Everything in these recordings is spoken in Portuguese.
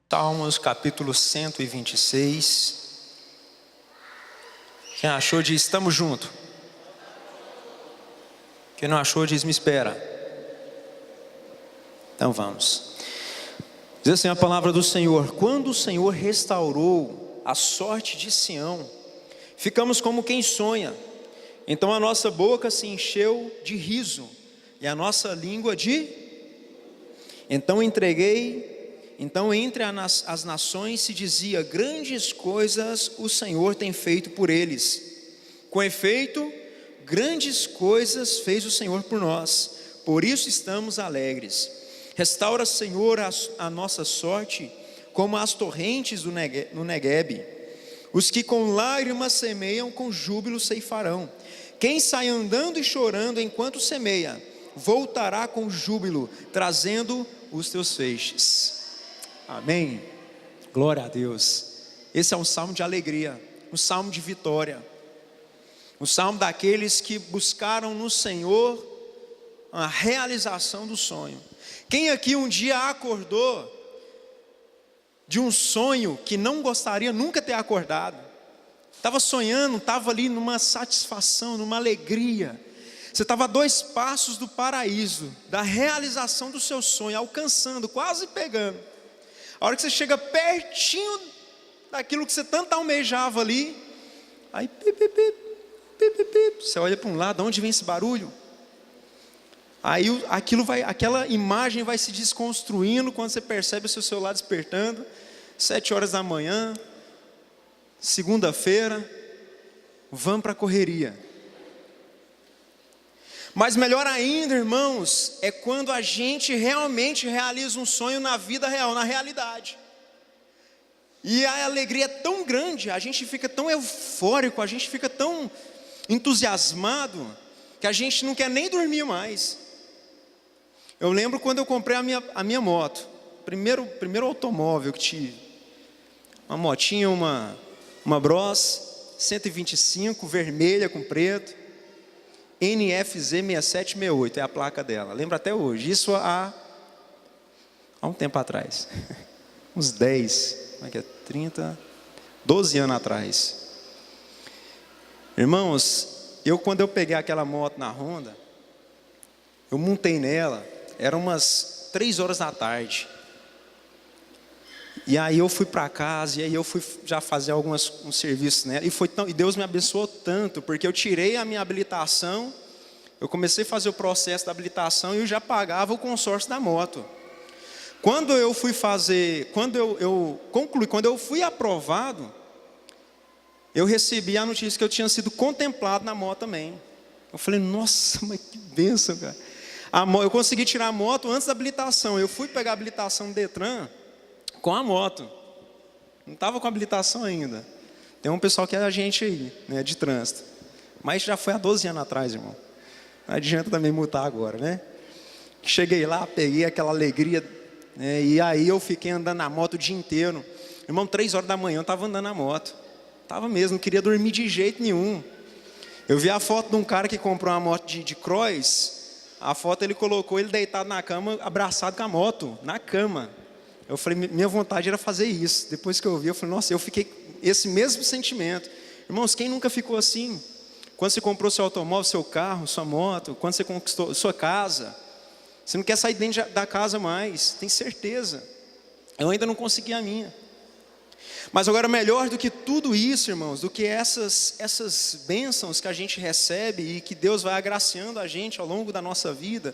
Salmos capítulo 126. Quem achou diz: estamos juntos. Quem não achou diz: me espera. Então vamos. Diz assim a palavra do Senhor: quando o Senhor restaurou a sorte de Sião, ficamos como quem sonha. Então a nossa boca se encheu de riso e a nossa língua de... Então entre as nações se dizia: grandes coisas o Senhor tem feito por eles. Com efeito, grandes coisas fez o Senhor por nós, por isso estamos alegres. Restaura, Senhor, a nossa sorte, como as torrentes no Neguebe. Os que com lágrimas semeiam, com júbilo ceifarão. Quem sai andando e chorando enquanto semeia, voltará com júbilo, trazendo os teus feixes. Amém. Glória a Deus. Esse é um salmo de alegria, um salmo de vitória, um salmo daqueles que buscaram no Senhor a realização do sonho. Quem aqui um dia acordou de um sonho que não gostaria nunca ter acordado? Estava sonhando, estava ali numa satisfação, numa alegria. Você estava a 2 passos do paraíso, da realização do seu sonho, alcançando, quase pegando. A hora que você chega pertinho daquilo que você tanto almejava ali, aí você olha para um lado: de onde vem esse barulho? Aí aquela imagem vai se desconstruindo quando você percebe o seu celular despertando, 7 horas da manhã, segunda-feira, vamos para a correria. Mas melhor ainda, irmãos, é quando a gente realmente realiza um sonho na vida real, na realidade. E a alegria é tão grande, a gente fica tão eufórico, a gente fica tão entusiasmado, que a gente não quer nem dormir mais. Eu lembro quando eu comprei a minha moto, primeiro automóvel que tive. Uma motinha, uma Bros 125, vermelha com preto. NFZ 6768 é a placa dela, lembro até hoje. Isso há um tempo atrás, uns 12 anos atrás. Irmãos, quando eu peguei aquela moto na Honda, eu montei nela, eram umas 3 horas da tarde. E aí eu fui para casa, e aí eu fui já fazer uns serviços nela, e Deus me abençoou tanto, porque eu tirei a minha habilitação, eu comecei a fazer o processo da habilitação e eu já pagava o consórcio da moto. Quando eu fui concluí, quando eu fui aprovado, eu recebi a notícia que eu tinha sido contemplado na moto também. Eu falei: nossa, mas que bênção, cara. Eu consegui tirar a moto antes da habilitação, eu fui pegar a habilitação do Detran com a moto, não estava com habilitação ainda. Tem um pessoal que é agente aí, né, de trânsito, mas já foi há 12 anos atrás, irmão. Não adianta também multar agora, né? Cheguei lá, peguei aquela alegria, né, e aí eu fiquei andando na moto o dia inteiro. Irmão, 3 horas da manhã eu estava andando na moto, estava mesmo, não queria dormir de jeito nenhum. Eu vi a foto de um cara que comprou uma moto de cross. A foto ele colocou ele deitado na cama, abraçado com a moto, na cama. Eu falei: minha vontade era fazer isso. Depois que eu vi, eu falei: nossa, eu fiquei esse mesmo sentimento. Irmãos, quem nunca ficou assim? Quando você comprou seu automóvel, seu carro, sua moto, quando você conquistou sua casa, você não quer sair dentro da casa mais, tem certeza. Eu ainda não consegui a minha. Mas agora, melhor do que tudo isso, irmãos, do que essas bênçãos que a gente recebe e que Deus vai agraciando a gente ao longo da nossa vida,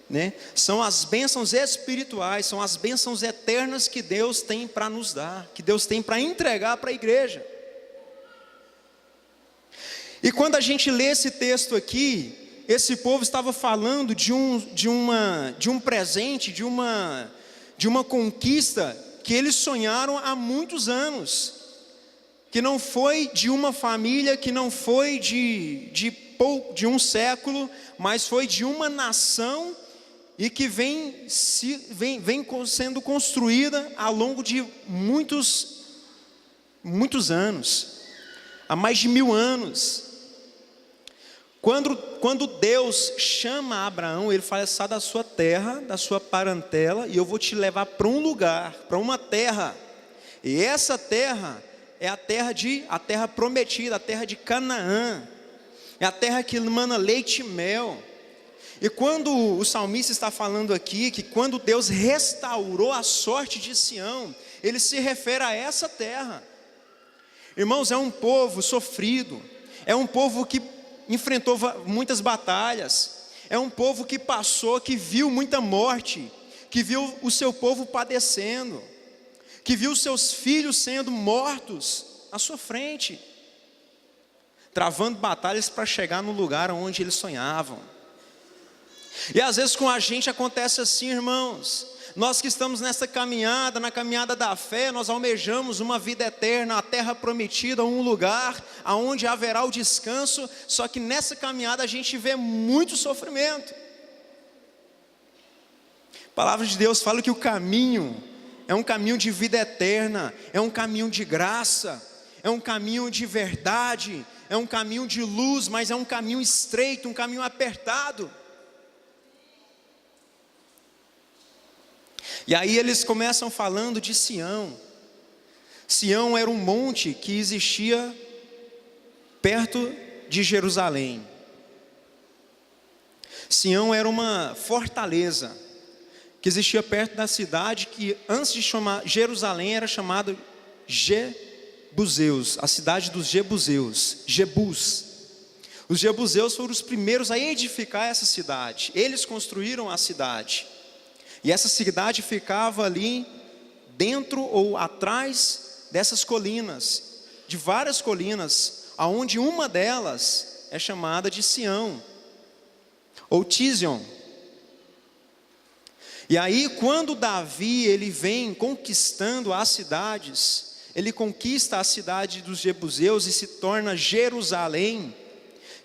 né? São as bênçãos espirituais, são as bênçãos eternas que Deus tem para nos dar, que Deus tem para entregar para a igreja. E quando a gente lê esse texto aqui, esse povo estava falando de um presente, de uma conquista que eles sonharam há muitos anos, que não foi de uma família, que não foi de um século, mas foi de uma nação, e que vem sendo construída ao longo de muitos anos. há mais de 1000 anos. Quando Deus chama Abraão, ele fala: sai da sua terra, da sua parentela, e eu vou te levar para um lugar, para uma terra. E essa terra é a terra prometida, a terra de Canaã. É a terra que mana leite e mel. E quando o salmista está falando aqui, que quando Deus restaurou a sorte de Sião, ele se refere a essa terra. Irmãos, é um povo sofrido, é um povo que enfrentou muitas batalhas, é um povo que passou, que viu muita morte, que viu o seu povo padecendo, que viu seus filhos sendo mortos à sua frente, travando batalhas para chegar no lugar onde eles sonhavam. E às vezes com a gente acontece assim, irmãos. Nós que estamos nessa caminhada, na caminhada da fé, nós almejamos uma vida eterna, a terra prometida, um lugar aonde haverá o descanso. Só que nessa caminhada a gente vê muito sofrimento. A palavra de Deus fala que o caminho é um caminho de vida eterna, é um caminho de graça, é um caminho de verdade, é um caminho de luz, mas é um caminho estreito, um caminho apertado. E aí eles começam falando de Sião. Sião era um monte que existia perto de Jerusalém. Sião era uma fortaleza que existia perto da cidade, que antes de chamar Jerusalém era chamado Jebuseus, a cidade dos Jebuseus, Jebus. Os Jebuseus foram os primeiros a edificar essa cidade. Eles construíram a cidade. E essa cidade ficava ali dentro ou atrás dessas colinas, de várias colinas, aonde uma delas é chamada de Sião, ou Tizion. E aí quando Davi ele vem conquistando as cidades, ele conquista a cidade dos Jebuseus e se torna Jerusalém.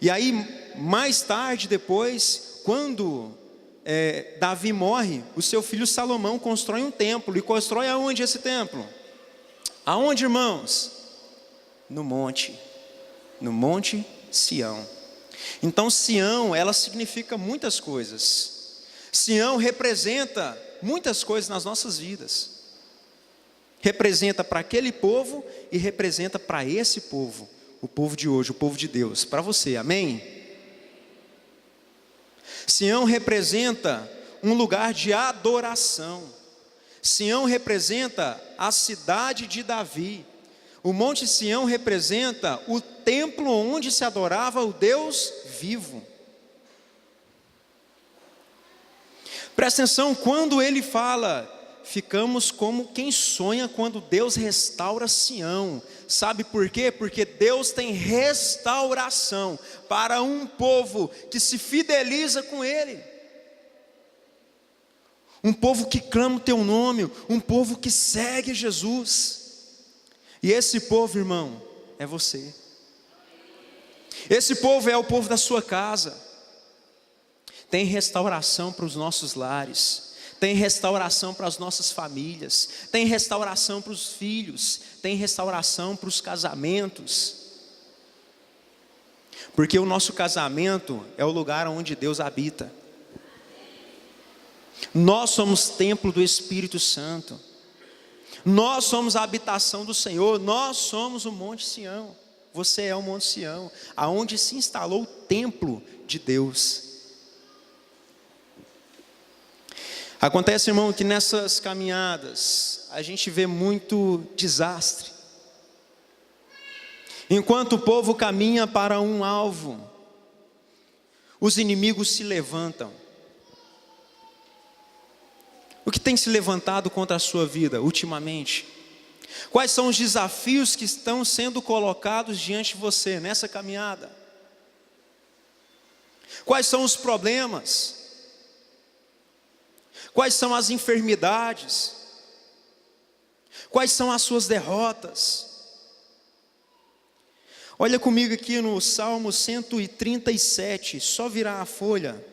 E aí mais tarde depois, quando Davi morre, o seu filho Salomão constrói um templo. E constrói aonde esse templo? Aonde, irmãos? No monte Sião. Então Sião, ela significa muitas coisas. Sião representa muitas coisas nas nossas vidas. Representa para aquele povo e representa para esse povo, o povo de hoje, o povo de Deus, para você, amém? Sião representa um lugar de adoração. Sião representa a cidade de Davi. O Monte Sião representa o templo onde se adorava o Deus vivo. Presta atenção, quando ele fala, ficamos como quem sonha quando Deus restaura Sião. Sabe por quê? Porque Deus tem restauração para um povo que se fideliza com Ele. Um povo que clama o teu nome, um povo que segue Jesus. E esse povo, irmão, é você. Esse povo é o povo da sua casa. Tem restauração para os nossos lares. Tem restauração para as nossas famílias, tem restauração para os filhos, tem restauração para os casamentos. Porque o nosso casamento é o lugar onde Deus habita. Nós somos templo do Espírito Santo. Nós somos a habitação do Senhor, nós somos o Monte Sião. Você é o Monte Sião, aonde se instalou o templo de Deus. Acontece, irmão, que nessas caminhadas a gente vê muito desastre. Enquanto o povo caminha para um alvo, os inimigos se levantam. O que tem se levantado contra a sua vida ultimamente? Quais são os desafios que estão sendo colocados diante de você nessa caminhada? Quais são os problemas? Quais são as enfermidades? Quais são as suas derrotas? Olha comigo aqui no Salmo 137, só virar a folha.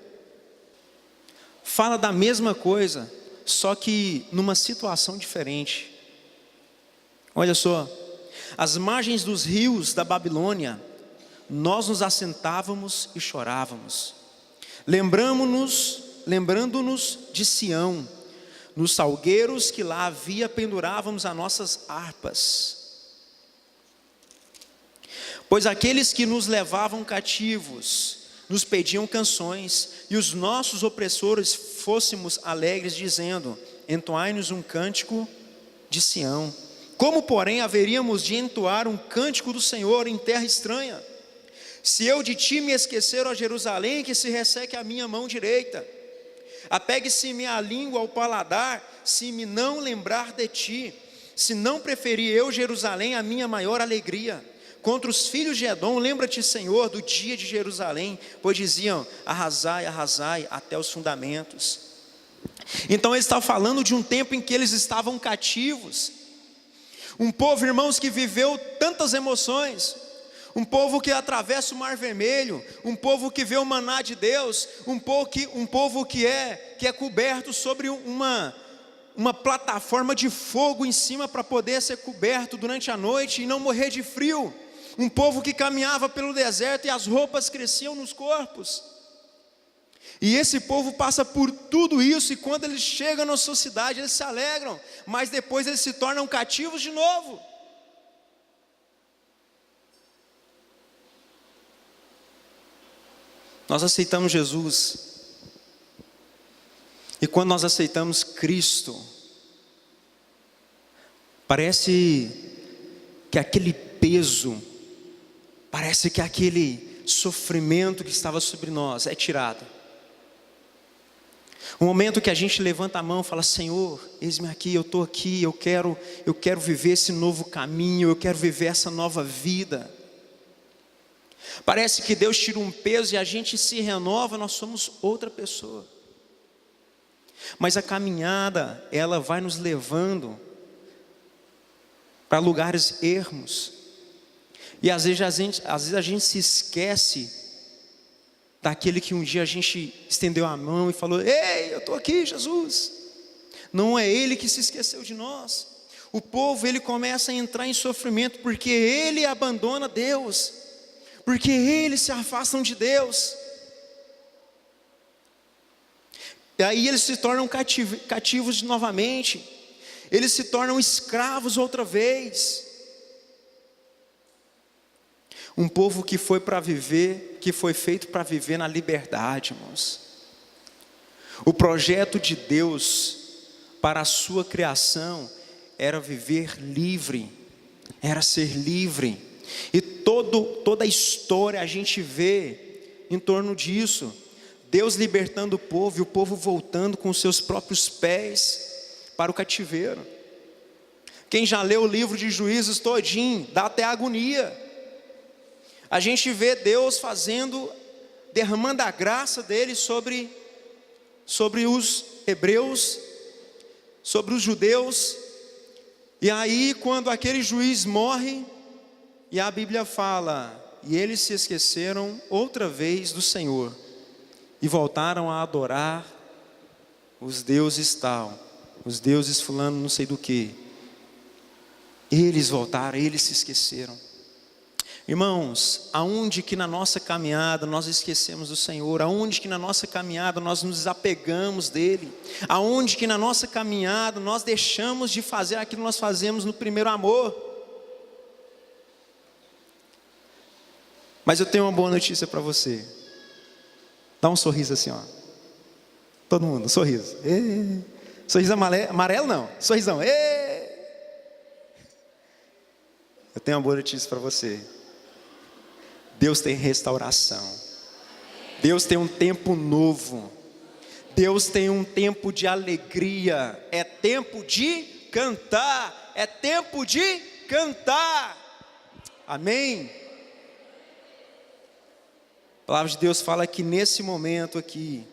Fala da mesma coisa, só que numa situação diferente. Olha só, às margens dos rios da Babilônia, nós nos assentávamos e chorávamos, lembrando-nos de Sião, nos salgueiros que lá havia pendurávamos as nossas harpas. Pois aqueles que nos levavam cativos nos pediam canções, e os nossos opressores fôssemos alegres, dizendo: entoai-nos um cântico de Sião. Como, porém, haveríamos de entoar um cântico do Senhor em terra estranha? Se eu de ti me esquecer, ó Jerusalém, que se resseque a minha mão direita. Apegue-se-me a língua ao paladar, se me não lembrar de ti. Se não preferir eu, Jerusalém, a minha maior alegria. Contra os filhos de Edom, lembra-te, Senhor, do dia de Jerusalém, pois diziam: arrasai, arrasai até os fundamentos. Então ele está falando de um tempo em que eles estavam cativos. Um povo, irmãos, que viveu tantas emoções. Um povo que atravessa o Mar Vermelho, um povo que vê o maná de Deus, um povo que é coberto sobre uma plataforma de fogo em cima para poder ser coberto durante a noite e não morrer de frio. Um povo que caminhava pelo deserto e as roupas cresciam nos corpos. E esse povo passa por tudo isso, e quando eles chegam na sua cidade, eles se alegram, mas depois eles se tornam cativos de novo. Nós aceitamos Jesus, e quando nós aceitamos Cristo, parece que aquele peso, parece que aquele sofrimento que estava sobre nós é tirado. O momento que a gente levanta a mão e fala: Senhor, eis-me aqui, eu estou aqui, eu quero viver esse novo caminho, eu quero viver essa nova vida. Parece que Deus tira um peso e a gente se renova, nós somos outra pessoa. Mas a caminhada, ela vai nos levando para lugares ermos. E às vezes a gente se esquece daquele que um dia a gente estendeu a mão e falou: ei, eu estou aqui, Jesus. Não é Ele que se esqueceu de nós. O povo, ele começa a entrar em sofrimento porque ele abandona Deus, porque eles se afastam de Deus. E aí eles se tornam cativos novamente, eles se tornam escravos outra vez. Um povo que foi para viver, que foi feito para viver na liberdade, irmãos. O projeto de Deus para a sua criação era viver livre, era ser livre. E toda a história a gente vê em torno disso. Deus libertando o povo e o povo voltando com os seus próprios pés para o cativeiro. Quem já leu o livro de Juízes todinho, dá até agonia. A gente vê Deus derramando a graça dele sobre os hebreus, sobre os judeus. E aí quando aquele juiz morre, e a Bíblia fala: e eles se esqueceram outra vez do Senhor, e voltaram a adorar os deuses tal, os deuses fulano não sei do que. Eles voltaram, eles se esqueceram. Irmãos, aonde que na nossa caminhada nós esquecemos do Senhor, aonde que na nossa caminhada nós nos desapegamos dEle, aonde que na nossa caminhada nós deixamos de fazer aquilo que nós fazemos no primeiro amor. Mas eu tenho uma boa notícia para você. Dá um sorriso assim, ó. Todo mundo, sorriso. Sorriso amarelo não, sorrisão. Eu tenho uma boa notícia para você. Deus tem restauração. Deus tem um tempo novo. Deus tem um tempo de alegria. É tempo de cantar. É tempo de cantar. Amém? A palavra de Deus fala que nesse momento aqui,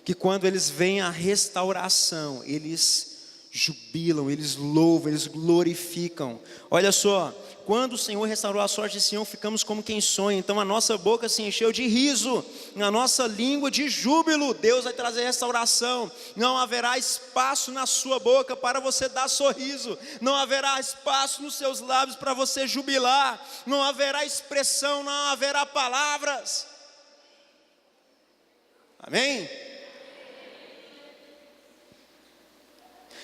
que quando eles veem a restauração, eles jubilam, eles louvam, eles glorificam. Olha só, quando o Senhor restaurou a sorte de Sião, ficamos como quem sonha. Então a nossa boca se encheu de riso, a nossa língua de júbilo. Deus vai trazer restauração. Não haverá espaço na sua boca para você dar sorriso. Não haverá espaço nos seus lábios para você jubilar. Não haverá expressão, não haverá palavras. Amém?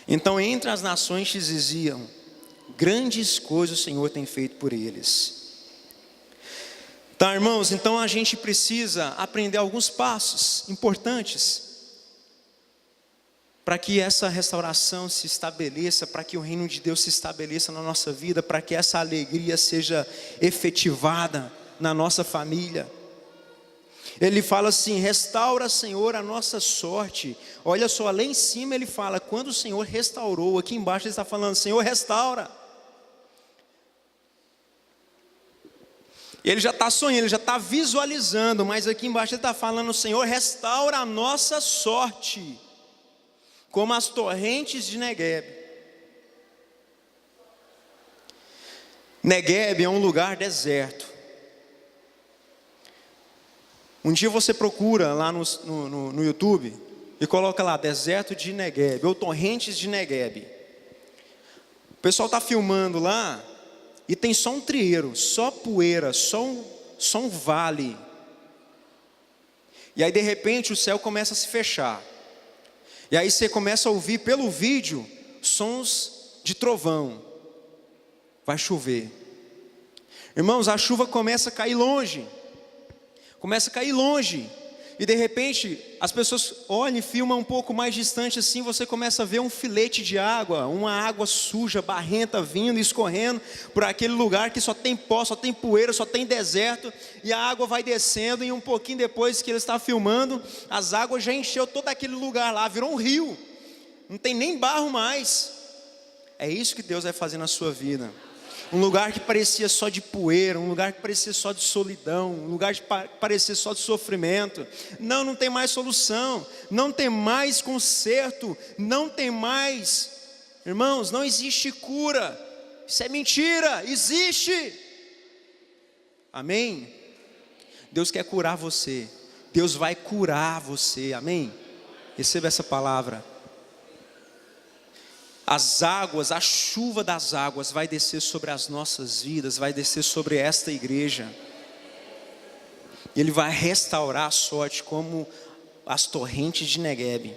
Então entre as nações te diziam: grandes coisas o Senhor tem feito por eles. Tá, irmãos, então a gente precisa aprender alguns passos importantes para que essa restauração se estabeleça, para que o reino de Deus se estabeleça na nossa vida, para que essa alegria seja efetivada na nossa família. Ele fala assim: restaura, Senhor, a nossa sorte. Olha só, lá em cima ele fala, quando o Senhor restaurou. Aqui embaixo ele está falando, Senhor, restaura. Ele já está sonhando, ele já está visualizando. Mas aqui embaixo ele está falando, Senhor, restaura a nossa sorte, como as torrentes de Neguebe. Neguebe é um lugar deserto. Um dia você procura lá no YouTube e coloca lá, deserto de Neguebe, ou torrentes de Neguebe. O pessoal está filmando lá e tem só um trieiro, só poeira, só um vale. E aí de repente o céu começa a se fechar. E aí você começa a ouvir pelo vídeo sons de trovão. Vai chover. Irmãos, a chuva começa a cair longe. Começa a cair longe, e de repente as pessoas olham e filmam um pouco mais distante assim, você começa a ver um filete de água, uma água suja, barrenta vindo, escorrendo por aquele lugar que só tem pó, só tem poeira, só tem deserto, e a água vai descendo, e um pouquinho depois que ele está filmando, as águas já encheu todo aquele lugar lá, virou um rio, não tem nem barro mais. É isso que Deus vai fazer na sua vida. Um lugar que parecia só de poeira, um lugar que parecia só de solidão, um lugar que parecia só de sofrimento. Não tem mais solução, não tem mais conserto, não tem mais. Irmãos, não existe cura. Isso é mentira, existe. Amém? Deus quer curar você. Deus vai curar você, amém? Receba essa palavra. As águas, a chuva das águas vai descer sobre as nossas vidas, vai descer sobre esta igreja. Ele vai restaurar a sorte como as torrentes de Neguebe.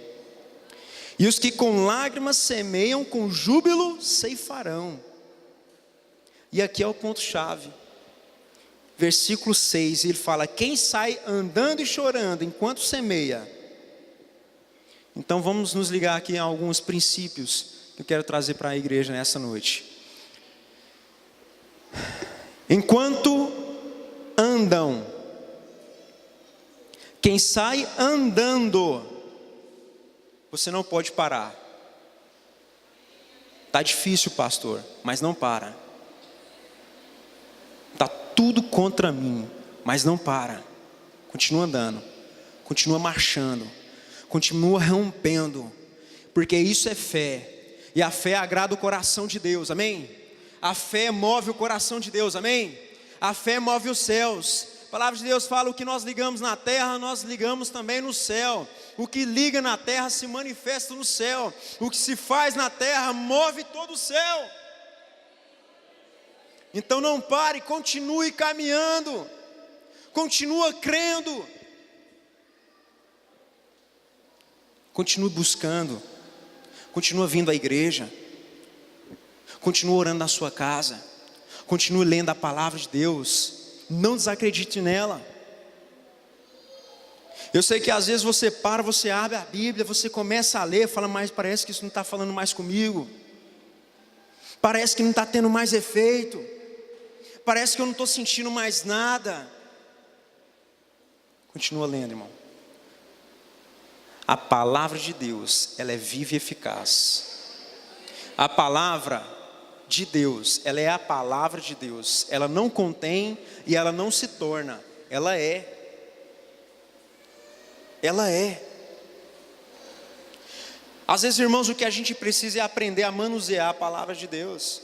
E os que com lágrimas semeiam, com júbilo ceifarão. E aqui é o ponto-chave. Versículo 6, ele fala, quem sai andando e chorando enquanto semeia. Então vamos nos ligar aqui a alguns princípios que eu quero trazer para a igreja nessa noite. Enquanto andam, quem sai andando, você não pode parar. Está difícil, pastor, mas não para. Está tudo contra mim, mas não para. Continua andando, continua marchando, continua rompendo, porque isso é fé. E a fé agrada o coração de Deus, amém? A fé move o coração de Deus, amém? A fé move os céus. A palavra de Deus fala, o que nós ligamos na terra, nós ligamos também no céu. O que liga na terra se manifesta no céu. O que se faz na terra move todo o céu. Então não pare, continue caminhando. Continua crendo. Continue buscando. Continua vindo à igreja, continua orando na sua casa, continue lendo a palavra de Deus, não desacredite nela. Eu sei que às vezes você para, você abre a Bíblia, você começa a ler, fala, mas parece que isso não está falando mais comigo, parece que não está tendo mais efeito, parece que eu não estou sentindo mais nada. Continua lendo, irmão. A palavra de Deus, ela é viva e eficaz. A palavra de Deus, ela é a palavra de Deus. Ela não contém e ela não se torna. Ela é. Ela é. Às vezes, irmãos, o que a gente precisa é aprender a manusear a palavra de Deus.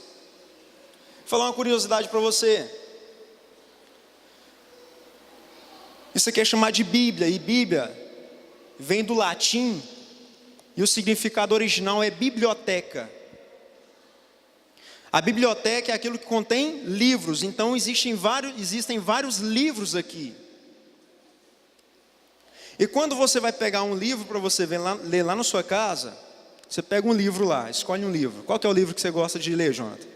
Vou falar uma curiosidade para você. Isso aqui é chamado de Bíblia, e Bíblia vem do latim, e o significado original é biblioteca. A biblioteca é aquilo que contém livros, então existem vários livros aqui. E quando você vai pegar um livro para você ler lá na sua casa, você pega um livro lá, escolhe um livro. Qual que é o livro que você gosta de ler, Jonathan?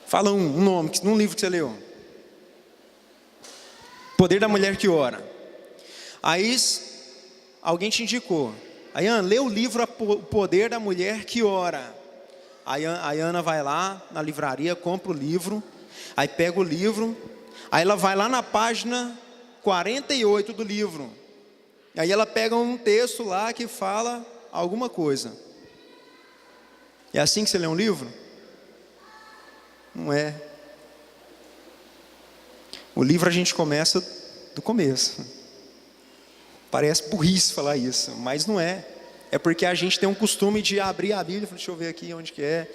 Fala um nome, um livro que você leu. Poder da Mulher que Ora. Aí alguém te indicou. Aí, Ana, lê o livro O Poder da Mulher que Ora. Aí a Ana vai lá na livraria, compra o livro, aí pega o livro, aí ela vai lá na página 48 do livro. Aí ela pega um texto lá que fala alguma coisa. É assim que você lê um livro? Não é. O livro a gente começa do começo. Parece burrice falar isso, mas não é. É porque a gente tem um costume de abrir a Bíblia, deixa eu ver aqui onde que é.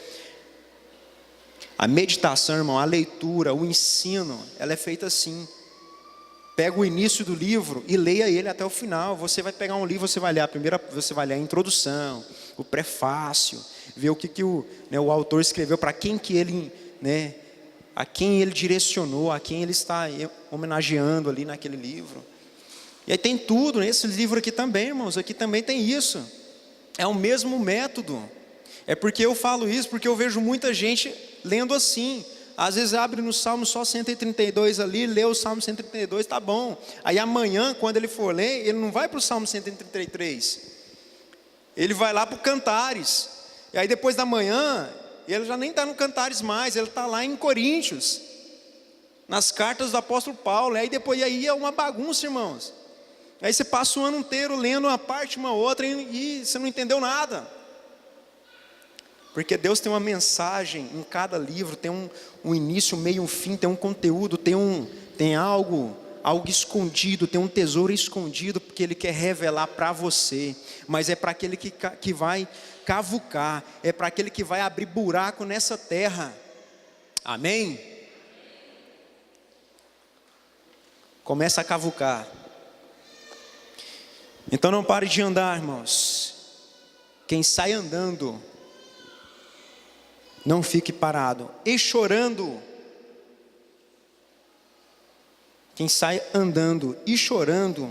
A meditação, irmão, a leitura, o ensino, ela é feita assim. Pega o início do livro e leia ele até o final. Você vai pegar um livro, você vai ler você vai ler a introdução, o prefácio, ver o que o autor escreveu, para quem que ele, a quem ele direcionou, a quem ele está homenageando ali naquele livro. E aí tem tudo, nesse livro aqui também, irmãos, aqui também tem isso. É o mesmo método. É porque eu falo isso, porque eu vejo muita gente lendo assim. Às vezes abre no Salmo só 132 ali, lê o Salmo 132, tá bom. Aí amanhã, quando ele for ler, ele não vai para o Salmo 133. Ele vai lá para o Cantares. E aí depois da manhã, ele já nem está no Cantares mais, ele está lá em Coríntios, nas cartas do apóstolo Paulo. Aí é uma bagunça, irmãos. Aí você passa o ano inteiro lendo uma parte, uma outra, e você não entendeu nada. Porque Deus tem uma mensagem em cada livro, tem um início, um meio, um fim, tem um conteúdo, tem algo escondido, tem um tesouro escondido, porque Ele quer revelar para você. Mas é para aquele que vai cavucar, é para aquele que vai abrir buraco nessa terra. Amém? Começa a cavucar. Então não pare de andar, irmãos. Quem sai andando, não fique parado. E chorando. Quem sai andando e chorando,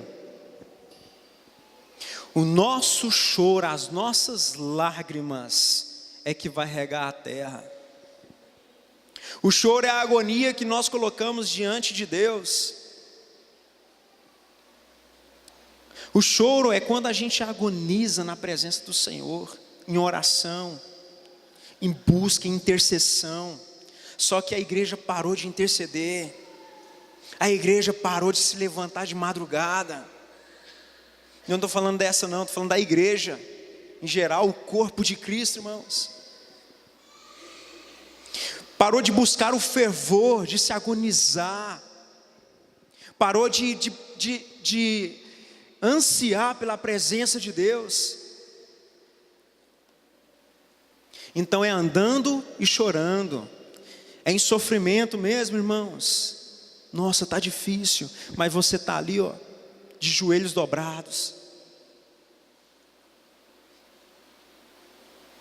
o nosso choro, as nossas lágrimas é que vai regar a terra. O choro é a agonia que nós colocamos diante de Deus. O choro é quando a gente agoniza na presença do Senhor, em oração, em busca, em intercessão. Só que a igreja parou de interceder. A igreja parou de se levantar de madrugada. Eu não estou falando dessa não, estou falando da igreja, em geral, o corpo de Cristo, irmãos. Parou de buscar o fervor, de se agonizar. Parou de ansiar pela presença de Deus. Então é andando e chorando. É em sofrimento mesmo, irmãos. Nossa, está difícil, mas você está ali, de joelhos dobrados.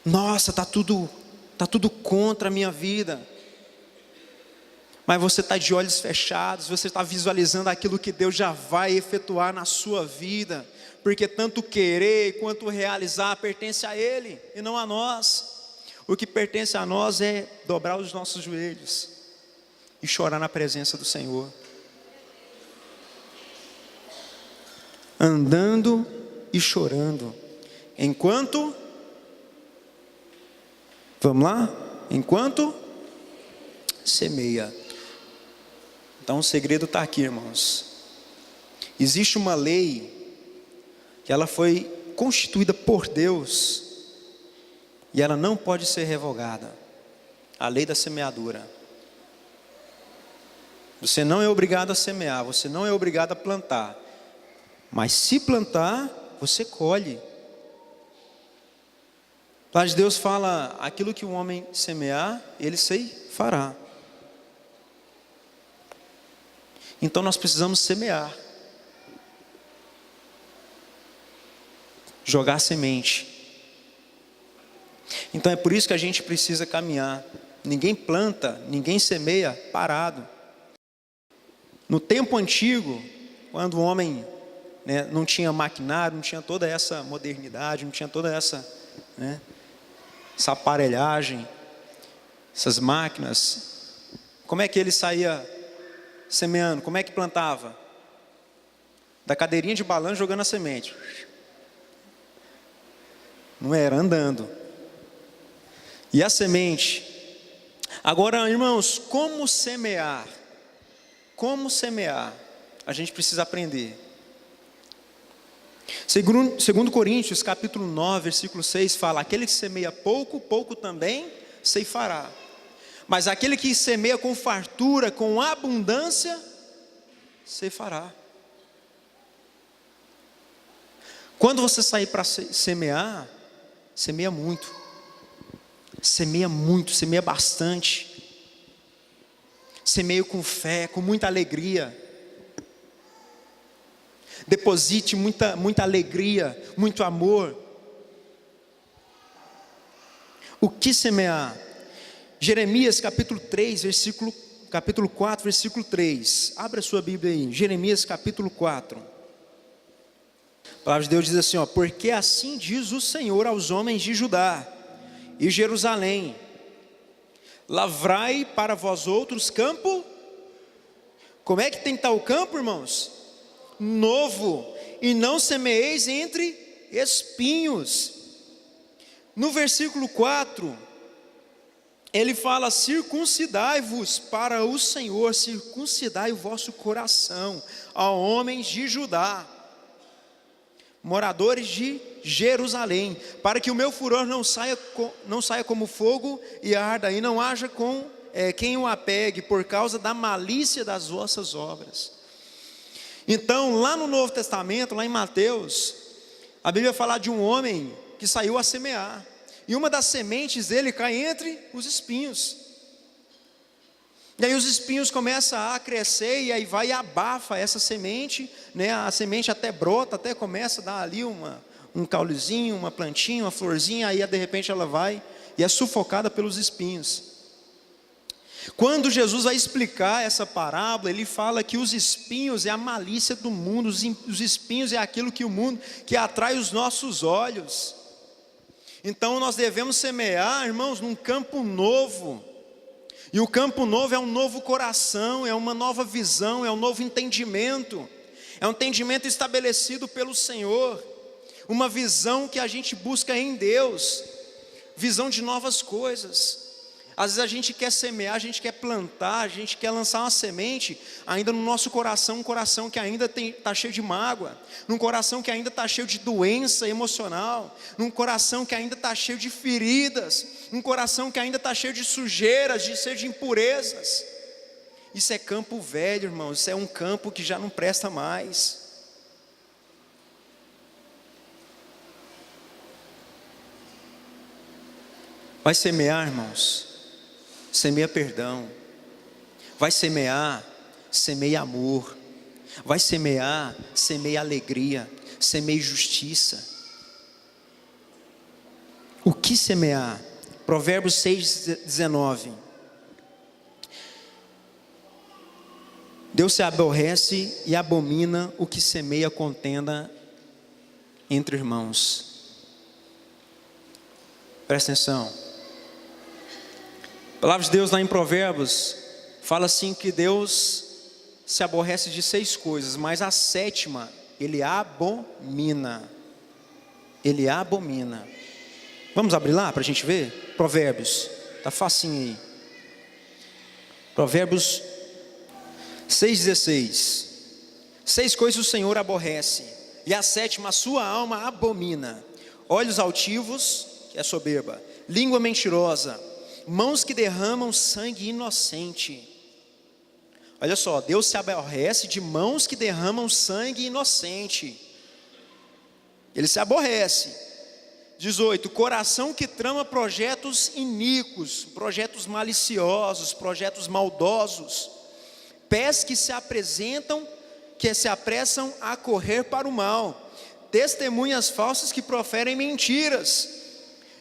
Nossa, está tudo contra a minha vida. Mas você está de olhos fechados, você está visualizando aquilo que Deus já vai efetuar na sua vida. Porque tanto querer quanto realizar pertence a Ele e não a nós. O que pertence a nós é dobrar os nossos joelhos e chorar na presença do Senhor. Andando e chorando. Enquanto, vamos lá? Enquanto semeia. Então o segredo está aqui, irmãos. Existe uma lei que ela foi constituída por Deus e ela não pode ser revogada. A lei da semeadura. Você não é obrigado a semear, você não é obrigado a plantar. Mas se plantar, você colhe. A palavra de Deus fala: aquilo que o homem semear, ele fará. Então nós precisamos semear, jogar semente. Então é por isso que a gente precisa caminhar. Ninguém planta, ninguém semeia parado. No tempo antigo, quando o homem, não tinha maquinário, não tinha toda essa modernidade, não tinha toda essa aparelhagem, essas máquinas, como é que ele saía semeando? Como é que plantava? Da cadeirinha de balanço jogando a semente. Não era andando. E a semente. Agora, irmãos, como semear? Como semear? A gente precisa aprender. Segundo Coríntios, capítulo 9, versículo 6, fala: aquele que semeia pouco, pouco também ceifará. Mas aquele que semeia com fartura, com abundância, ceifará. Quando você sair para semear, semeia muito. Semeia muito, semeia bastante. Semeia com fé, com muita alegria. Deposite muita alegria, muito amor. O que semear? Jeremias capítulo 4, versículo 3. Abra a sua Bíblia aí, Jeremias capítulo 4. A palavra de Deus diz assim: porque assim diz o Senhor aos homens de Judá e Jerusalém: lavrai para vós outros campo. Como é que tem que estar o campo, irmãos? Novo, e não semeeis entre espinhos. No versículo 4, ele fala: circuncidai-vos para o Senhor, circuncidai o vosso coração, ó homens de Judá, moradores de Jerusalém, para que o meu furor não saia como fogo e arda, e não haja quem o apegue por causa da malícia das vossas obras. Então, lá no Novo Testamento, lá em Mateus, a Bíblia fala de um homem que saiu a semear, e uma das sementes dele cai entre os espinhos. E aí os espinhos começam a crescer, e aí vai e abafa essa semente, a semente até brota, até começa a dar ali um caulezinho, uma plantinha, uma florzinha, aí de repente ela vai e é sufocada pelos espinhos. Quando Jesus vai explicar essa parábola, ele fala que os espinhos é a malícia do mundo, os espinhos é aquilo que o mundo, que atrai os nossos olhos. Então nós devemos semear, irmãos, num campo novo. E o campo novo é um novo coração, é uma nova visão, é um novo entendimento. É um entendimento estabelecido pelo Senhor. Uma visão que a gente busca em Deus. Visão de novas coisas. Às vezes a gente quer semear, a gente quer plantar, a gente quer lançar uma semente, ainda no nosso coração, um coração que ainda está cheio de mágoa, num coração que ainda está cheio de doença emocional, num coração que ainda está cheio de feridas, um coração que ainda está cheio de sujeiras, cheio de impurezas. Isso é campo velho, irmãos, isso é um campo que já não presta mais. Vai semear, irmãos? Semeia perdão. Vai semear, semeia amor. Vai semear, semeia alegria. Semeia justiça. O que semear? Provérbios 6:19. Deus se aborrece e abomina o que semeia contenda entre irmãos. Presta atenção. A palavra de Deus lá em Provérbios fala assim que Deus se aborrece de 6 coisas, mas a 7ª Ele abomina. Ele abomina. Vamos abrir lá para a gente ver? Provérbios, está facinho aí. Provérbios 6,16. 6 coisas o Senhor aborrece, e a 7ª a sua alma abomina: olhos altivos, que é soberba, língua mentirosa, mãos que derramam sangue inocente. Olha só, Deus se aborrece de mãos que derramam sangue inocente. Ele se aborrece 18, coração que trama projetos iníquos, projetos maliciosos, projetos maldosos, pés que se apressam a correr para o mal, testemunhas falsas que proferem mentiras,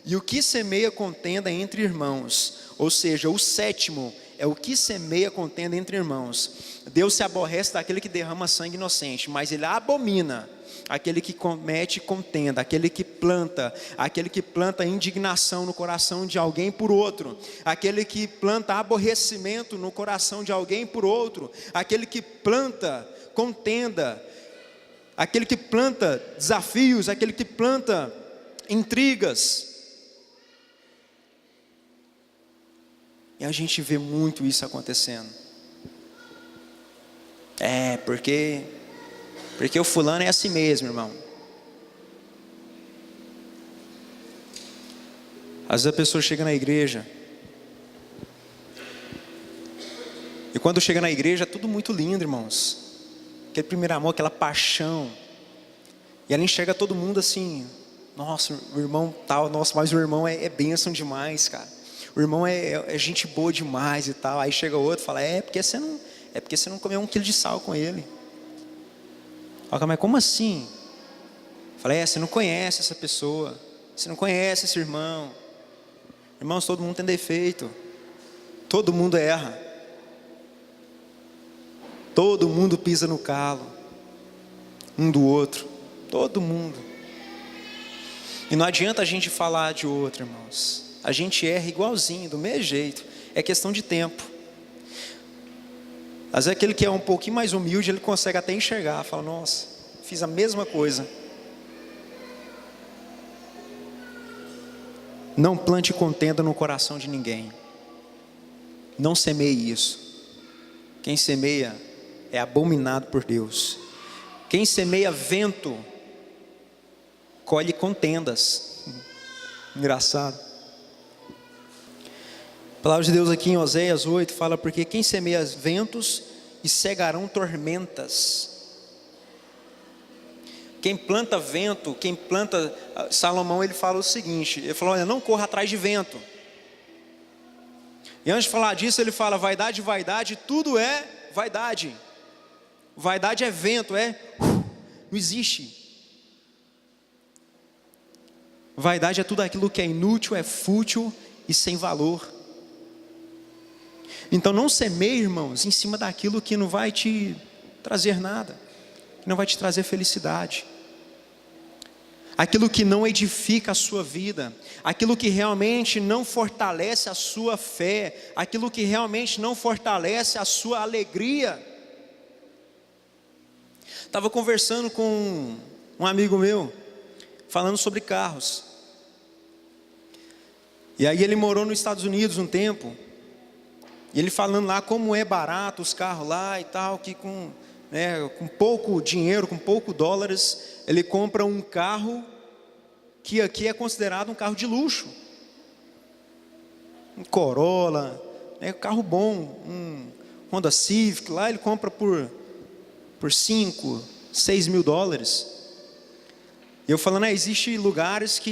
e o que semeia contenda entre irmãos. Ou seja, o sétimo é o que semeia contenda entre irmãos. Deus se aborrece daquele que derrama sangue inocente, mas Ele abomina aquele que comete contenda, aquele que planta indignação no coração de alguém por outro, aquele que planta aborrecimento no coração de alguém por outro, aquele que planta contenda, aquele que planta desafios, aquele que planta intrigas. E a gente vê muito isso acontecendo. Porque o fulano é assim mesmo, irmão. Às vezes a pessoa chega na igreja, e quando chega na igreja é tudo muito lindo, irmãos. Aquele primeiro amor, aquela paixão. E ela enxerga todo mundo assim: nossa, o irmão tal, nossa, mas o irmão é bênção demais, cara. O irmão é gente boa demais e tal. Aí chega outro e fala: porque você não comeu 1 quilo de sal com ele. Fala: mas como assim? Fala: você não conhece essa pessoa, você não conhece esse irmão. Irmãos, todo mundo tem defeito, todo mundo erra, todo mundo pisa no calo um do outro, todo mundo. E não adianta a gente falar de outro, irmãos. A gente erra igualzinho, do mesmo jeito. É questão de tempo. Às vezes aquele que é um pouquinho mais humilde, ele consegue até enxergar, fala: nossa, fiz a mesma coisa. Não plante contenda no coração de ninguém. Não semeie isso. Quem semeia é abominado por Deus. Quem semeia vento, colhe contendas. Engraçado. A palavra de Deus aqui em Oséias 8 fala: porque quem semeia ventos e cegarão tormentas. Quem planta vento, Salomão ele fala o seguinte, ele falou: olha, não corra atrás de vento. E antes de falar disso ele fala: vaidade, vaidade, tudo é vaidade. Vaidade é vento, não existe. Vaidade é tudo aquilo que é inútil, é fútil e sem valor. Então não semeie, irmãos, em cima daquilo que não vai te trazer nada, que não vai te trazer felicidade, aquilo que não edifica a sua vida, aquilo que realmente não fortalece a sua fé, aquilo que realmente não fortalece a sua alegria. Estava conversando com um amigo meu, falando sobre carros, e aí ele morou nos Estados Unidos um tempo, e ele falando lá como é barato os carros lá e tal, que com pouco dinheiro, com pouco dólares, ele compra um carro que aqui é considerado um carro de luxo. Um Corolla, carro bom, um Honda Civic, lá ele compra por 5, 6 mil dólares. E eu falando, existe lugares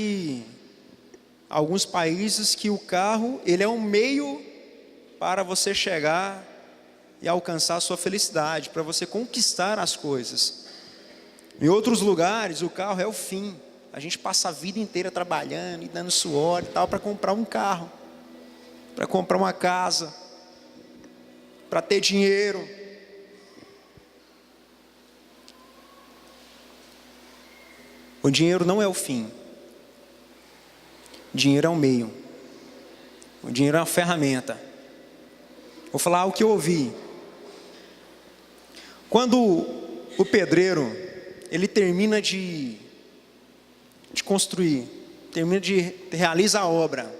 alguns países que o carro, ele é um meio para você chegar e alcançar a sua felicidade, para você conquistar as coisas. Em outros lugares, o carro é o fim. A gente passa a vida inteira trabalhando e dando suor e tal, para comprar um carro, para comprar uma casa, para ter dinheiro. O dinheiro não é o fim. O dinheiro é um meio. O dinheiro é uma ferramenta. Vou falar o que eu ouvi. Quando o pedreiro, ele termina de construir, realiza a obra,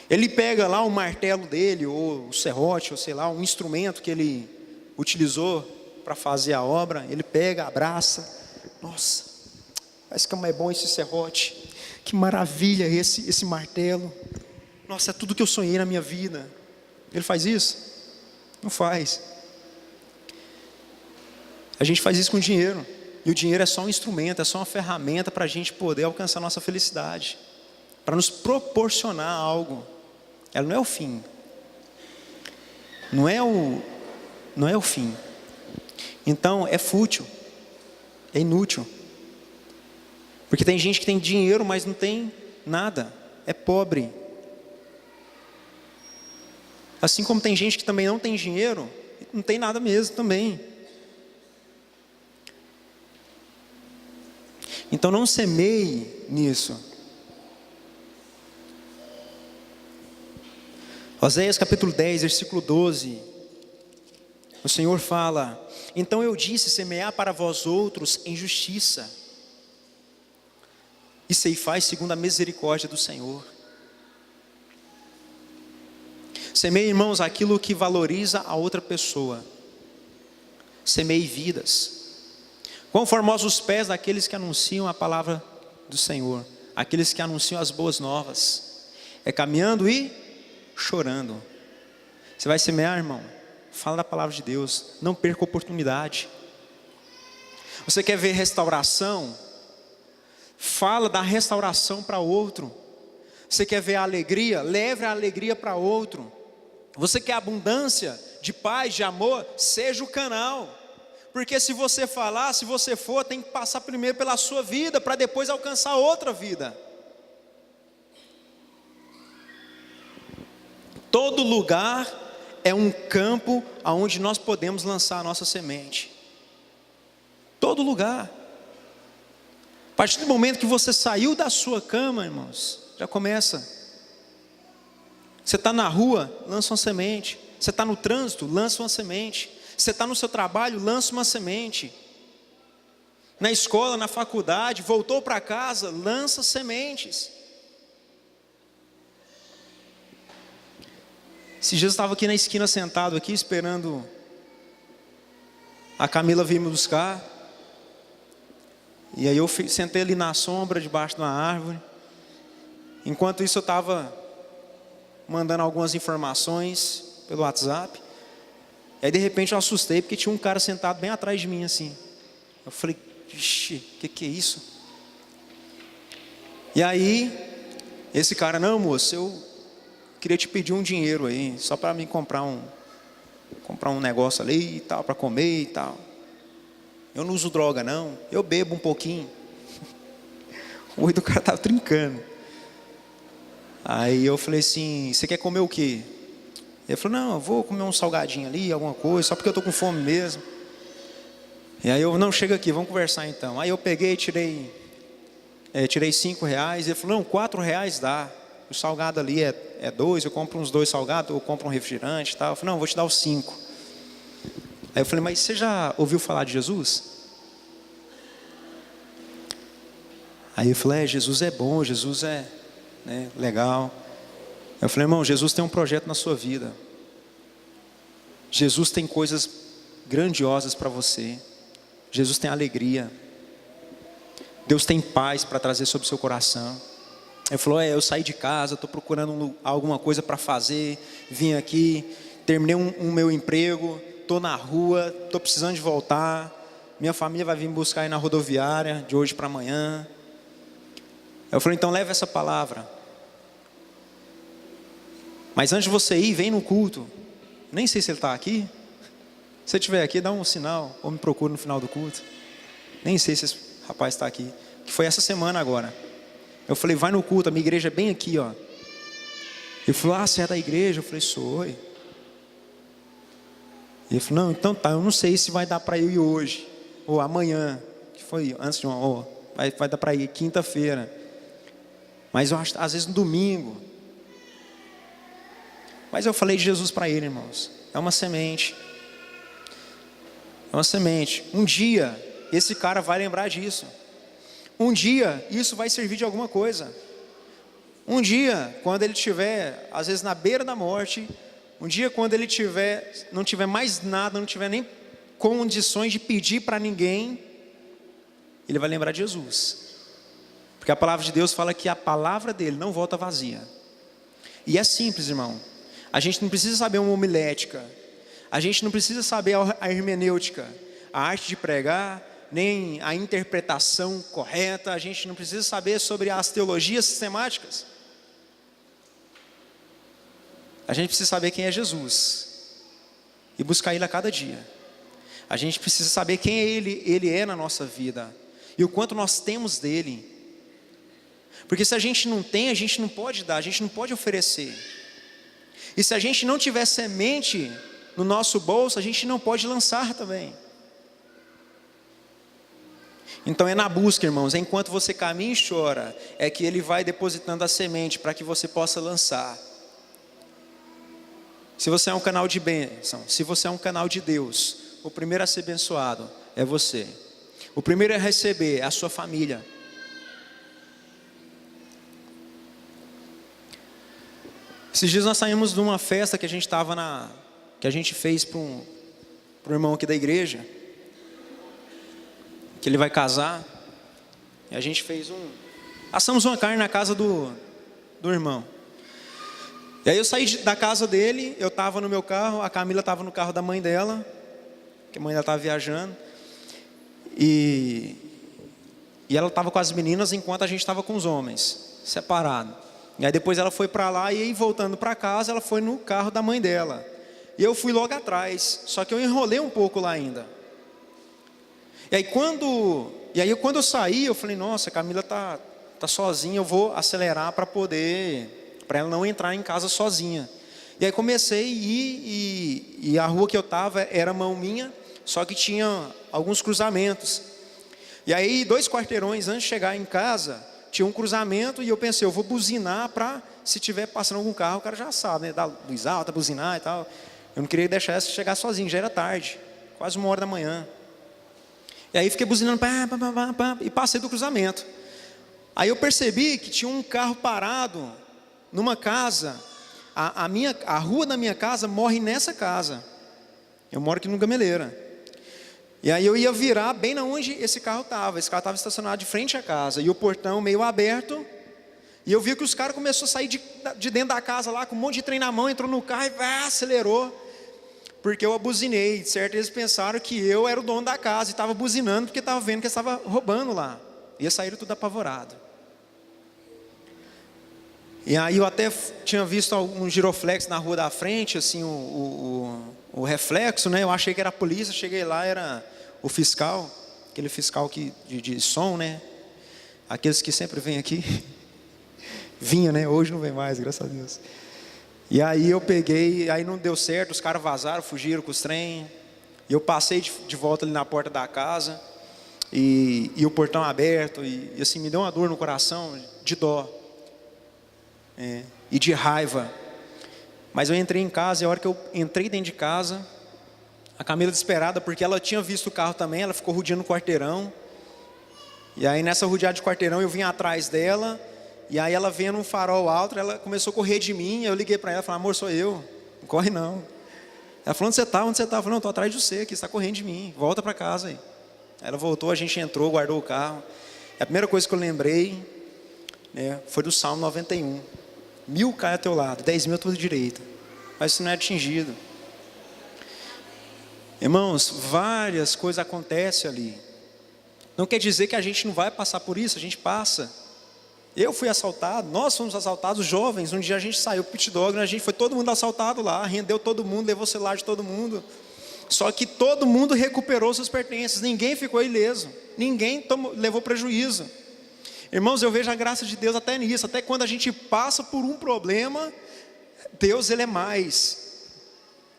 ele pega lá o martelo dele, ou o serrote, ou sei lá, um instrumento que ele utilizou para fazer a obra, ele pega, abraça, nossa, parece que é bom esse serrote, que maravilha esse martelo, nossa, é tudo que eu sonhei na minha vida. Ele faz isso? Não faz. A gente faz isso com dinheiro. E o dinheiro é só um instrumento, é só uma ferramenta para a gente poder alcançar a nossa felicidade, para nos proporcionar algo. Ela não é o fim. Não é o fim. Então é fútil, é inútil. Porque tem gente que tem dinheiro, mas não tem nada, é pobre. Assim como tem gente que também não tem dinheiro, não tem nada mesmo também. Então não semeie nisso. Oséias capítulo 10, versículo 12. O Senhor fala: então eu disse, semear para vós outros em justiça, e ceifai segundo a misericórdia do Senhor. Semeie, irmãos, aquilo que valoriza a outra pessoa. Semeie vidas. Quão formosos os pés daqueles que anunciam a palavra do Senhor, aqueles que anunciam as boas novas. É caminhando e chorando. Você vai semear, irmão? Fala da palavra de Deus, não perca a oportunidade. Você quer ver restauração? Fala da restauração para outro. Você quer ver a alegria? Leve a alegria para outro. Você quer abundância de paz, de amor? Seja o canal. Porque se você falar, se você for, tem que passar primeiro pela sua vida, para depois alcançar outra vida. Todo lugar é um campo onde nós podemos lançar a nossa semente. Todo lugar. A partir do momento que você saiu da sua cama, irmãos, já começa. Você está na rua, lança uma semente. Você está no trânsito, lança uma semente. Você está no seu trabalho, lança uma semente. Na escola, na faculdade, voltou para casa, lança sementes. Esses dias eu estava aqui na esquina sentado aqui, esperando a Camila vir me buscar. E aí eu sentei ali na sombra, debaixo de uma árvore. Enquanto isso eu estava mandando algumas informações pelo WhatsApp. E aí de repente eu assustei, porque tinha um cara sentado bem atrás de mim assim. Eu falei, ixi, que é isso? E aí, esse cara, não moço, eu queria te pedir um dinheiro aí, só para mim comprar um negócio ali e tal, para comer e tal. Eu não uso droga não, eu bebo um pouquinho. O olho do cara estava trincando. Aí eu falei assim, você quer comer o quê? Ele falou, não, eu vou comer um salgadinho ali, alguma coisa, só porque eu estou com fome mesmo. E aí eu, não, chega aqui, vamos conversar então. Aí eu peguei, tirei R$5. Ele falou, não, R$4 dá. O salgado ali é 2, eu compro uns 2 salgados, eu compro um refrigerante e tal. Eu falei, não, eu vou te dar os 5. Aí eu falei, mas você já ouviu falar de Jesus? Aí eu falei, Jesus é bom, Jesus é legal. Eu falei, irmão, Jesus tem um projeto na sua vida. Jesus tem coisas grandiosas para você. Jesus tem alegria. Deus tem paz para trazer sobre o seu coração. Ele falou, eu saí de casa, estou procurando alguma coisa para fazer, vim aqui, terminei um meu emprego, estou na rua, estou precisando de voltar, minha família vai vir me buscar aí na rodoviária, de hoje para amanhã. Eu falei, então leva essa palavra. Mas antes de você ir, vem no culto. Nem sei se ele está aqui. Se ele estiver aqui, dá um sinal, ou me procura no final do culto. Nem sei se esse rapaz está aqui, que foi essa semana agora. Eu falei, vai no culto, a minha igreja é bem aqui, ó. Ele falou, você é da igreja? Eu falei, sou. E ele falou, não, então tá, eu não sei se vai dar para eu ir hoje, ou amanhã, que foi antes de vai dar para ir quinta-feira. Mas eu acho, às vezes no domingo. Mas eu falei de Jesus para ele, irmãos. É uma semente. É uma semente. Um dia, esse cara vai lembrar disso. Um dia, isso vai servir de alguma coisa. Um dia, quando ele estiver, às vezes na beira da morte, um dia quando ele não tiver mais nada, não tiver nem condições de pedir para ninguém, ele vai lembrar de Jesus. Porque a palavra de Deus fala que a palavra dele não volta vazia. E é simples, irmão. A gente não precisa saber uma homilética. A gente não precisa saber a hermenêutica, a arte de pregar, nem a interpretação correta, a gente não precisa saber sobre as teologias sistemáticas. A gente precisa saber quem é Jesus e buscar Ele a cada dia. A gente precisa saber quem Ele é na nossa vida e o quanto nós temos dEle. Porque se a gente não tem, a gente não pode dar, a gente não pode oferecer. E se a gente não tiver semente no nosso bolso, a gente não pode lançar também. Então é na busca, irmãos, enquanto você caminha e chora, é que Ele vai depositando a semente para que você possa lançar. Se você é um canal de bênção, se você é um canal de Deus, o primeiro a ser abençoado é você. O primeiro a receber é a sua família. Esses dias nós saímos de uma festa que a gente fez para um irmão aqui da igreja, que ele vai casar, e a gente assamos uma carne na casa do irmão. E aí eu saí da casa dele, eu estava no meu carro, a Camila estava no carro da mãe dela, que a mãe dela estava viajando, e ela estava com as meninas enquanto a gente estava com os homens, separado. E aí depois ela foi para lá e aí voltando para casa, ela foi no carro da mãe dela. E eu fui logo atrás, só que eu enrolei um pouco lá ainda. E aí quando eu saí, eu falei, nossa, a Camila tá sozinha, eu vou acelerar para ela não entrar em casa sozinha. E aí comecei a ir, e a rua que eu estava era mão minha, só que tinha alguns cruzamentos. E aí 2 quarteirões antes de chegar em casa, tinha um cruzamento e eu pensei, eu vou buzinar para, se tiver passando algum carro, o cara já sabe, né? Dar luz alta, buzinar e tal. Eu não queria deixar essa chegar sozinho, já era tarde, quase 1h da manhã. E aí fiquei buzinando, e passei do cruzamento. Aí eu percebi que tinha um carro parado numa casa. A rua da minha casa morre nessa casa. Eu moro aqui no Gameleira. E aí eu ia virar bem na onde esse carro estava. Esse carro estava estacionado de frente à casa. E o portão meio aberto. E eu vi que os caras começaram a sair de dentro da casa lá, com um monte de trem na mão, entrou no carro e acelerou. Porque eu abuzinei. Certo? Eles pensaram que eu era o dono da casa e estava buzinando porque estava vendo que eles estavam roubando lá. E eles saíram tudo apavorado. E aí eu até tinha visto um giroflex na rua da frente, assim, o reflexo, né? Eu achei que era a polícia, cheguei lá, era o fiscal, aquele fiscal de som, né? Aqueles que sempre vêm aqui. Vinha, né? Hoje não vem mais, graças a Deus. E aí eu peguei, aí não deu certo, os caras vazaram, fugiram com os trem. E eu passei de volta ali na porta da casa, e o portão aberto, e assim, me deu uma dor no coração, de dó. E de raiva. Mas eu entrei em casa, e a hora que eu entrei dentro de casa, a Camila desesperada, porque ela tinha visto o carro também, ela ficou rodeando o quarteirão. E aí nessa rodeada de quarteirão eu vim atrás dela, e aí ela vendo um farol alto, ela começou a correr de mim. Eu liguei para ela e falei, amor, sou eu, não corre não. Ela falou, onde você está? Eu falei, não, estou atrás de você aqui, você está correndo de mim, volta para casa aí. Ela voltou, a gente entrou, guardou o carro. A primeira coisa que eu lembrei, né, foi do Salmo 91. 1000 cai ao teu lado, 10.000 à tua direita, mas isso não é atingido. Irmãos, várias coisas acontecem ali. Não quer dizer que a gente não vai passar por isso, a gente passa. Eu fui assaltado, nós fomos assaltados, jovens. Um dia a gente saiu para o pit dog, a gente foi todo mundo assaltado lá, rendeu todo mundo, levou o celular de todo mundo. Só que todo mundo recuperou seus pertences, ninguém ficou ileso, ninguém levou prejuízo. Irmãos, eu vejo a graça de Deus até nisso. Até quando a gente passa por um problema, Deus, Ele é mais.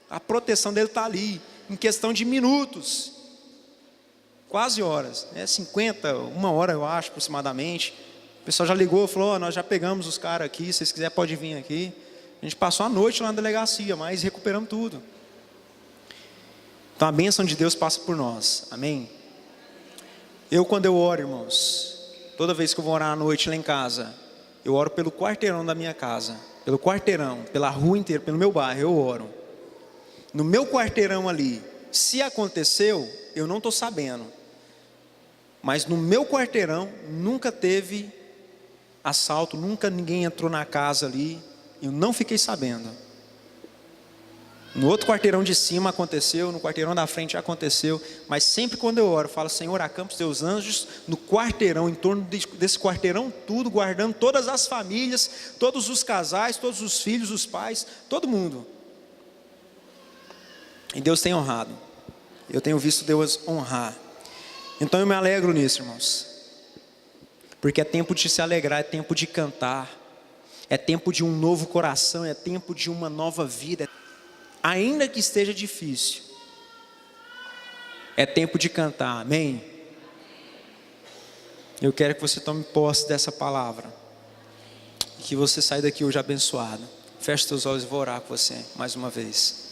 A proteção dEle está ali, em questão de minutos, quase horas, 1 hora eu acho aproximadamente. O pessoal já ligou, falou, nós já pegamos os caras aqui, se vocês quiserem pode vir aqui. A gente passou a noite lá na delegacia, mas recuperamos tudo. Então a bênção de Deus passa por nós, amém? Quando eu oro, irmãos, toda vez que eu vou orar à noite lá em casa, eu oro pelo quarteirão da minha casa, pelo quarteirão, pela rua inteira, pelo meu bairro, eu oro. No meu quarteirão ali, se aconteceu, eu não estou sabendo. Mas no meu quarteirão, nunca teve assalto, nunca ninguém entrou na casa ali, eu não fiquei sabendo. No outro quarteirão de cima aconteceu, no quarteirão da frente aconteceu, mas sempre quando eu oro, eu falo: Senhor, acampa os teus anjos no quarteirão, em torno desse quarteirão tudo, guardando todas as famílias, todos os casais, todos os filhos, os pais, todo mundo. E Deus tem honrado, eu tenho visto Deus honrar. Então eu me alegro nisso, irmãos, porque é tempo de se alegrar, é tempo de cantar, é tempo de um novo coração, é tempo de uma nova vida. Ainda que esteja difícil, é tempo de cantar, amém? Eu quero que você tome posse dessa palavra, e que você saia daqui hoje abençoado. Feche seus olhos e vou orar com você mais uma vez.